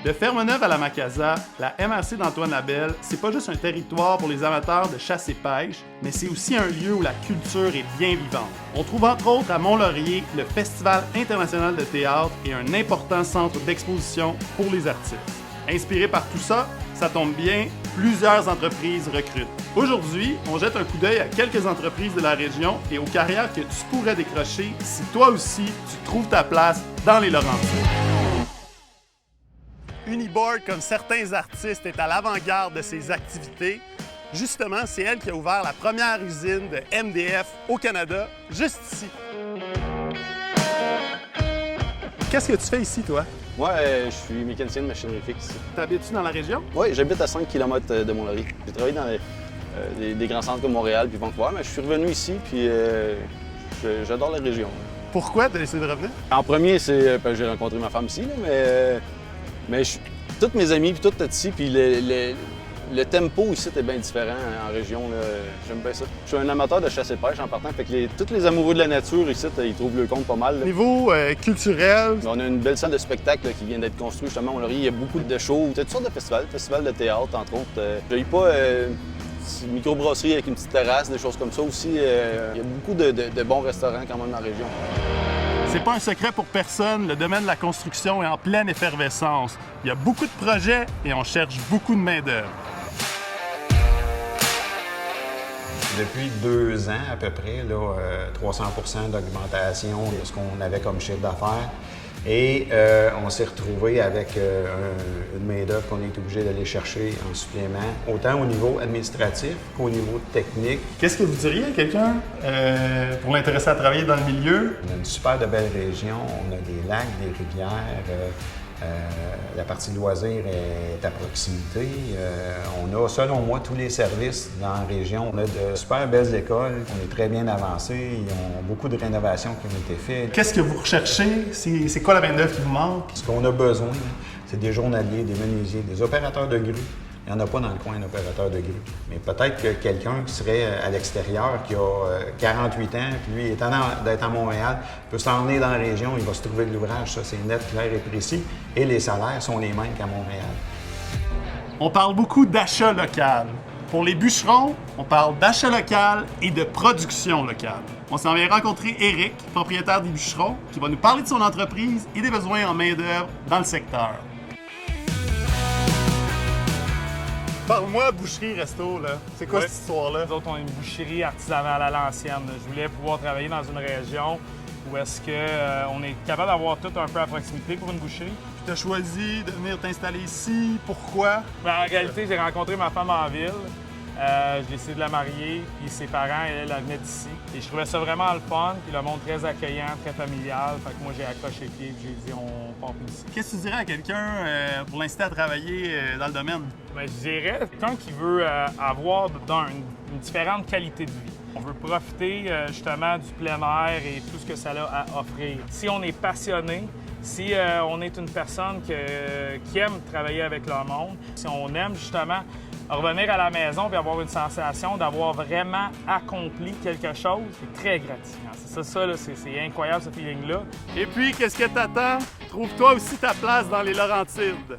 De Fermeneuve à la Macasa, la MRC d'Antoine Labelle, c'est pas juste un territoire pour les amateurs de chasse et pêche, mais c'est aussi un lieu où la culture est bien vivante. On trouve entre autres à Mont-Laurier le Festival international de théâtre et un important centre d'exposition pour les artistes. Inspiré par tout ça, ça tombe bien, plusieurs entreprises recrutent. Aujourd'hui, on jette un coup d'œil à quelques entreprises de la région et aux carrières que tu pourrais décrocher si toi aussi tu trouves ta place dans les Laurentides. Uniboard, comme certains artistes, est à l'avant-garde de ses activités. Justement, c'est elle qui a ouvert la première usine de MDF au Canada, juste ici. Qu'est-ce que tu fais ici, toi? Moi, je suis mécanicien de machinerie fixe. T'habites-tu dans la région? Oui, j'habite à 5 km de Mont-Laurier. J'ai travaillé dans des grands centres comme Montréal puis Vancouver, mais je suis revenu ici puis j'adore la région. Pourquoi t'as décidé de revenir? En premier, c'est j'ai rencontré ma femme ici, là, mais tous mes amis puis tout est ici, puis le tempo ici est bien différent en région. J'aime bien ça. Je suis un amateur de chasse et pêche en partant, fait que tous les amoureux de la nature ici, ils trouvent le compte pas mal. Là. Niveau culturel, on a une belle salle de spectacle qui vient d'être construite justement à Mont-Laurier. Il y a beaucoup de shows, toutes sortes de festivals de théâtre entre autres. Je n'ai pas une microbrasserie avec une petite terrasse, des choses comme ça aussi. Il y a beaucoup de bons restaurants quand même dans la région. c'est pas un secret pour personne, le domaine de la construction est en pleine effervescence. Il y a beaucoup de projets et on cherche beaucoup de main-d'œuvre. Depuis 2 ans à peu près, là, 300 % d'augmentation de ce qu'on avait comme chiffre d'affaires. Et on s'est retrouvé avec une main-d'œuvre qu'on est obligé d'aller chercher en supplément, autant au niveau administratif qu'au niveau technique. Qu'est-ce que vous diriez à quelqu'un pour l'intéresser à travailler dans le milieu? On a une super de belle région, on a des lacs, des rivières. La partie loisirs est à proximité. On a, selon moi, tous les services dans la région. On a de super belles écoles. On est très bien avancés. Ils ont beaucoup de rénovations qui ont été faites. Qu'est-ce que vous recherchez? C'est quoi la main-d'œuvre qui vous manque? Ce qu'on a besoin, c'est des journaliers, des menuisiers, des opérateurs de grue. Il n'y en a pas dans le coin, un opérateur de grue. Mais peut-être que quelqu'un qui serait à l'extérieur, qui a 48 ans, puis lui, étant d'être à Montréal, peut s'en venir dans la région, il va se trouver de l'ouvrage. Ça, c'est net, clair et précis. Et les salaires sont les mêmes qu'à Montréal. On parle beaucoup d'achat local. Pour les bûcherons, on parle d'achat local et de production locale. On s'en vient rencontrer Éric, propriétaire des bûcherons, qui va nous parler de son entreprise et des besoins en main-d'œuvre dans le secteur. Parle-moi, boucherie-resto, là. C'est quoi cette histoire-là? Nous autres, on est une boucherie artisanale à l'ancienne. Je voulais pouvoir travailler dans une région où est-ce qu'on est capable d'avoir tout un peu à proximité pour une boucherie. Tu as choisi de venir t'installer ici. Pourquoi? En réalité, j'ai rencontré ma femme en ville. J'ai essayé de la marier, puis ses parents, elle venait d'ici. Et je trouvais ça vraiment le fun, puis le monde très accueillement, très familial. Fait que moi, j'ai accroché les pieds, puis j'ai dit, on part ici. Qu'est-ce que tu dirais à quelqu'un pour l'inciter à travailler dans le domaine? Bien, je dirais, quelqu'un qui veut avoir une différente qualité de vie. On veut profiter justement du plein air et tout ce que ça a à offrir. Si on est passionné, si on est une personne qui aime travailler avec le monde, si on aime justement revenir à la maison et avoir une sensation d'avoir vraiment accompli quelque chose, c'est très gratifiant. C'est ça là, c'est incroyable ce feeling-là. Et puis, qu'est-ce que t'attends? Trouve-toi aussi ta place dans les Laurentides.